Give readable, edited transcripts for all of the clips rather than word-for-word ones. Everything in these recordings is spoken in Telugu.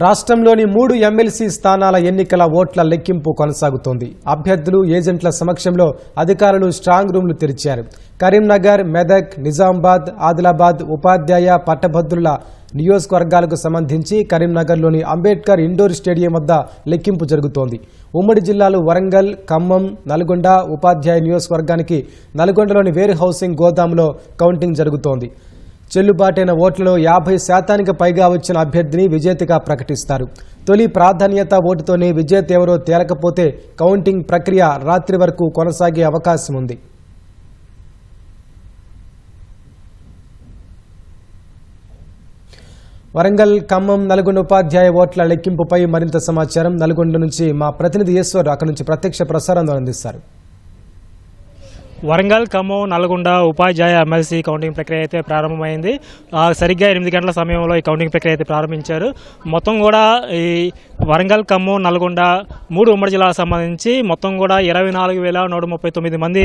రాష్ట్రంలోని 3 ఎమ్మెల్సీ స్థానాల ఎన్నికల ఓట్ల లెక్కింపు కొనసాగుతోంది. అభ్యర్థులు, ఏజెంట్ల సమక్షంలో అధికారులు స్ట్రాంగ్ రూమ్లు తెరిచారు. కరీంనగర్, మెదక్, నిజామాబాద్, ఆదిలాబాద్ ఉపాధ్యాయ పట్టభద్రుల నియోజకవర్గాలకు సంబంధించి కరీంనగర్లోని అంబేద్కర్ ఇండోర్ స్టేడియం వద్ద లెక్కింపు జరుగుతోంది. ఉమ్మడి జిల్లాలు వరంగల్, ఖమ్మం, నల్గొండ ఉపాధ్యాయ నియోజకవర్గానికి నల్గొండలోని వేర్ హౌసింగ్ గోదాంలో కౌంటింగ్ జరుగుతోంది. చెల్లుబాటైన ఓట్లలో 50% పైగా వచ్చిన అభ్యర్థిని విజేతగా ప్రకటిస్తారు. తొలి ప్రాధాన్యత ఓటుతోనే విజేత ఎవరో తేలకపోతే కౌంటింగ్ ప్రక్రియ రాత్రి వరకు కొనసాగే అవకాశం ఉంది. వరంగల్, ఖమ్మం, నల్గొండ ఉపాధ్యాయ ఓట్ల లెక్కింపుపై మరింత సమాచారం నల్గొండ నుంచి మా ప్రతినిధి ఈశ్వర్ అక్కడి నుంచి ప్రత్యక్ష ప్రసారం అందిస్తారు. వరంగల్, ఖమ్మం, నల్గొండ ఉపాధ్యాయ ఎమ్మెల్సీ కౌంటింగ్ ప్రక్రియ అయితే ప్రారంభమైంది. సరిగ్గా 8 గంటల సమయంలో ఈ కౌంటింగ్ ప్రక్రియ అయితే ప్రారంభించారు. మొత్తం కూడా ఈ వరంగల్, ఖమ్మం, నల్గొండ 3 ఉమ్మడి జిల్లాలకు సంబంధించి మొత్తం కూడా 24,139 మంది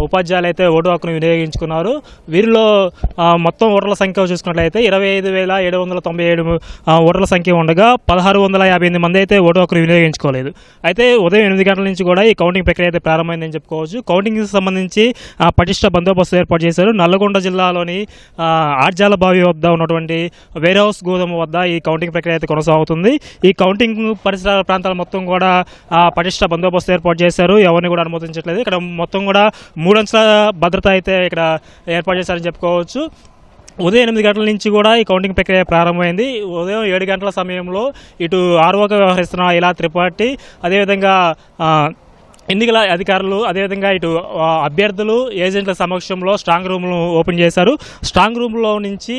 ఉపాధ్యాయులు అయితే ఓటు హక్కును వినియోగించుకున్నారు. వీరిలో మొత్తం ఓటర్ల సంఖ్య చూసుకున్నట్లయితే 25,797 ఓటర్ల సంఖ్య ఉండగా 1,658 మంది అయితే ఓటు హక్కును వినియోగించుకోలేదు. అయితే ఉదయం 8 గంటల నుంచి కూడా ఈ కౌంటింగ్ ప్రక్రియ అయితే ప్రారంభమైందని చెప్పుకోవచ్చు. కౌంటింగ్ సంబంధించి పటిష్ట బందోబస్తు ఏర్పాటు చేశారు. నల్లగొండ జిల్లాలోని ఆర్జాల బావి వద్ద ఉన్నటువంటి వేర్ హౌస్ గోదాము వద్ద ఈ కౌంటింగ్ ప్రక్రియ అయితే కొనసాగుతుంది. ఈ కౌంటింగ్ పరిసర ప్రాంతాల మొత్తం కూడా పటిష్ట బందోబస్తు ఏర్పాటు చేశారు. ఎవరిని కూడా అనుమతించట్లేదు. ఇక్కడ మొత్తం కూడా 3 అంచెల భద్రత అయితే ఇక్కడ ఏర్పాటు చేశారని చెప్పుకోవచ్చు. ఉదయం 8 గంటల నుంచి కూడా ఈ కౌంటింగ్ ప్రక్రియ ప్రారంభమైంది. ఉదయం 7 గంటల సమయంలో ఇటు ఆర్ఓగా వ్యవహరిస్తున్న ఇలా త్రిపాఠి, అదేవిధంగా ఎన్నికల అధికారులు, అదేవిధంగా ఇటు అభ్యర్థులు, ఏజెంట్ల సమక్షంలో స్ట్రాంగ్ రూమ్ను ఓపెన్ చేశారు. స్ట్రాంగ్ రూమ్లో నుంచి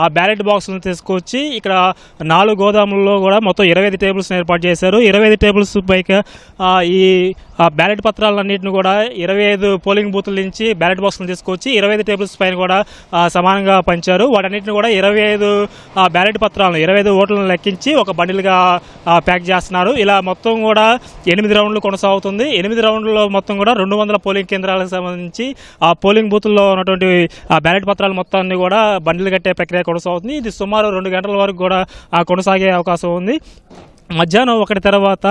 ఆ బ్యాలెట్ బాక్స్ను తీసుకొచ్చి ఇక్కడ 4 గోదాముల్లో కూడా మొత్తం 25 టేబుల్స్ని ఏర్పాటు చేశారు. 25 టేబుల్స్ పైగా ఈ బ్యాలెట్ పత్రాలన్నింటిని కూడా 25 పోలింగ్ బూతుల నుంచి బ్యాలెట్ బాక్స్ను తీసుకొచ్చి 25 టేబుల్స్ పైన కూడా సమానంగా పంచారు. వాటన్నిటిని కూడా 25 బ్యాలెట్ పత్రాలను 25 ఓట్లను లెక్కించి ఒక బండిల్గా ప్యాక్ చేస్తున్నారు. ఇలా మొత్తం కూడా 8 రౌండ్లు కొనసాగుతుంది. 8 రౌండ్లలో మొత్తం కూడా 200 పోలింగ్ కేంద్రాలకు సంబంధించి ఆ పోలింగ్ బూతుల్లో ఉన్నటువంటి ఆ బ్యాలెట్ పత్రాలు మొత్తాన్ని కూడా బండిలు కట్టే ప్రక్రియ కొనసాగుతుంది. ఇది సుమారు 2 గంటల వరకు కూడా కొనసాగే అవకాశం ఉంది. మధ్యాహ్నం 1 తర్వాత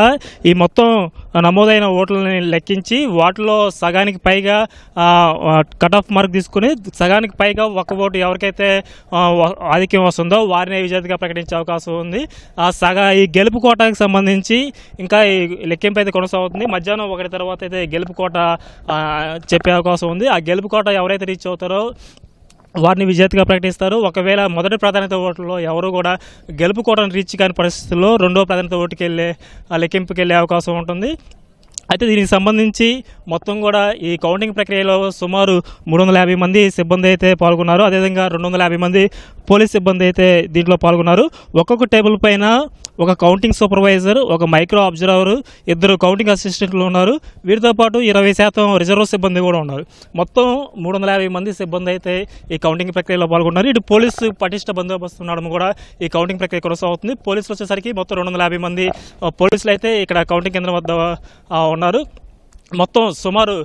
ఈ మొత్తం నమోదైన ఓట్లని లెక్కించి వాటిలో సగానికి పైగా కట్ ఆఫ్ మార్క్ తీసుకుని సగానికి పైగా ఒక ఓటు ఎవరికైతే ఆధిక్యం వస్తుందో వారిని విజేతగా ప్రకటించే అవకాశం ఉంది. ఈ గెలుపు కోటాకి సంబంధించి ఇంకా ఈ లెక్కింపు అయితే కొనసాగుతుంది. మధ్యాహ్నం 1 తర్వాత అయితే గెలుపు కోట చెప్పే అవకాశం ఉంది. ఆ గెలుపు కోట ఎవరైతే రీచ్ అవుతారో వారిని విజేతగా ప్రకటిస్తారు. ఒకవేళ మొదటి ప్రాధాన్యత ఓట్లలో ఎవరు కూడా గెలుపు కోటను రీచ్ కాని పరిస్థితుల్లో 2వ ప్రాధాన్యత ఓటుకి లెక్కింపుకి వెళ్ళే అవకాశం ఉంటుంది. అయితే దీనికి సంబంధించి మొత్తం కూడా ఈ కౌంటింగ్ ప్రక్రియలో సుమారు 350 మంది సిబ్బంది అయితే పాల్గొన్నారు. అదేవిధంగా 250 మంది పోలీస్ సిబ్బంది అయితే దీంట్లో పాల్గొన్నారు. ఒక్కొక్క టేబుల్ పైన ఒక కౌంటింగ్ సూపర్వైజర్, ఒక మైక్రో అబ్జర్వర్, 2 కౌంటింగ్ అసిస్టెంట్లు ఉన్నారు. వీరితో పాటు 20% రిజర్వ్ సిబ్బంది కూడా ఉన్నారు. మొత్తం 350 మంది సిబ్బంది అయితే ఈ కౌంటింగ్ ప్రక్రియలో పాల్గొన్నారు. ఇటు పోలీసు పటిష్ట బందోబస్తు ఉండడం కూడా ఈ కౌంటింగ్ ప్రక్రియ కొనసాగుతుంది. పోలీసులు వచ్చేసరికి మొత్తం 250 మంది పోలీసులు అయితే ఇక్కడ కౌంటింగ్ కేంద్రం వద్ద ఉన్నారు. మొత్తం సుమారు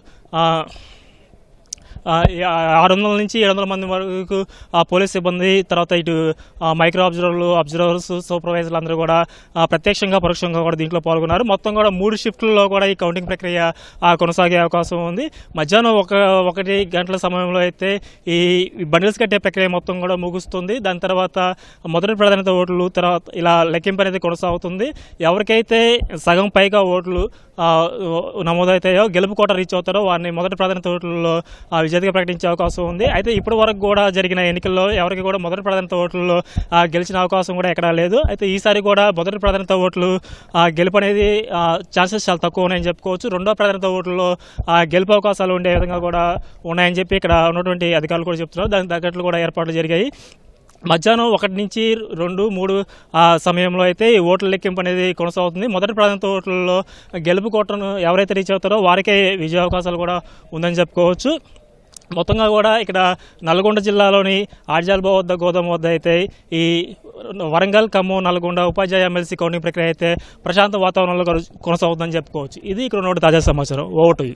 600 నుంచి 700 మంది వరకు పోలీస్ సిబ్బంది, తర్వాత ఇటు మైక్రో అబ్జర్వర్స్, సూపర్వైజర్లు అందరూ కూడా ప్రత్యక్షంగా పరోక్షంగా కూడా దీంట్లో పాల్గొన్నారు. మొత్తం కూడా 3 షిఫ్ట్లలో కూడా ఈ కౌంటింగ్ ప్రక్రియ కొనసాగే అవకాశం ఉంది. మధ్యాహ్నం 1 గంటల సమయంలో అయితే ఈ బండిల్స్ కట్టే ప్రక్రియ మొత్తం కూడా ముగుస్తుంది. దాని తర్వాత మొదటి ప్రాధాన్యత ఓట్లు, తర్వాత ఇలా లెక్కింపు అనేది కొనసాగుతుంది. ఎవరికైతే సగం పైగా ఓట్లు నమోదవుతాయో, గెలుపు కోట రీచ్ అవుతారో వారిని మొదటి ప్రాధాన్యత ఓట్లలో విజేతగా ప్రకటించే అవకాశం ఉంది. అయితే ఇప్పటి వరకు కూడా జరిగిన ఎన్నికల్లో ఎవరికి కూడా మొదటి ప్రాధాన్యత ఓట్లలో గెలిచిన అవకాశం కూడా ఎక్కడా లేదు. అయితే ఈసారి కూడా మొదటి ప్రాధాన్యత ఓట్లు గెలుపు అనేది ఛాన్సెస్ చాలా తక్కువ ఉన్నాయని చెప్పుకోవచ్చు. 2వ ప్రాధాన్యత ఓట్లలో గెలుపు అవకాశాలు ఉండే విధంగా కూడా ఉన్నాయని చెప్పి ఇక్కడ ఉన్నటువంటి అధికారులు కూడా చెప్తున్నారు. దానికి తగ్గట్లు కూడా ఏర్పాట్లు జరిగాయి. మధ్యాహ్నం 1 నుంచి 2, 3 సమయంలో అయితే ఈ ఓట్ల లెక్కింపు అనేది కొనసాగుతుంది. మొదటి ప్రాధాన్యత ఓట్లలో గెలుపు కోటను ఎవరైతే రీచ్ అవుతారో వారికే విజయ అవకాశాలు కూడా ఉందని చెప్పుకోవచ్చు. మొత్తంగా కూడా ఇక్కడ నల్గొండ జిల్లాలోని ఆర్జాల గోదాము వద్ద అయితే ఈ వరంగల్, ఖమ్మం, నల్గొండ ఉపాధ్యాయ ఎమ్మెల్సీ కౌంటింగ్ ప్రక్రియ అయితే ప్రశాంత వాతావరణంలో కొనసాగుతుందని చెప్పుకోవచ్చు. ఇది ఇక్కడ ఉన్న తాజా సమాచారం. ఓటు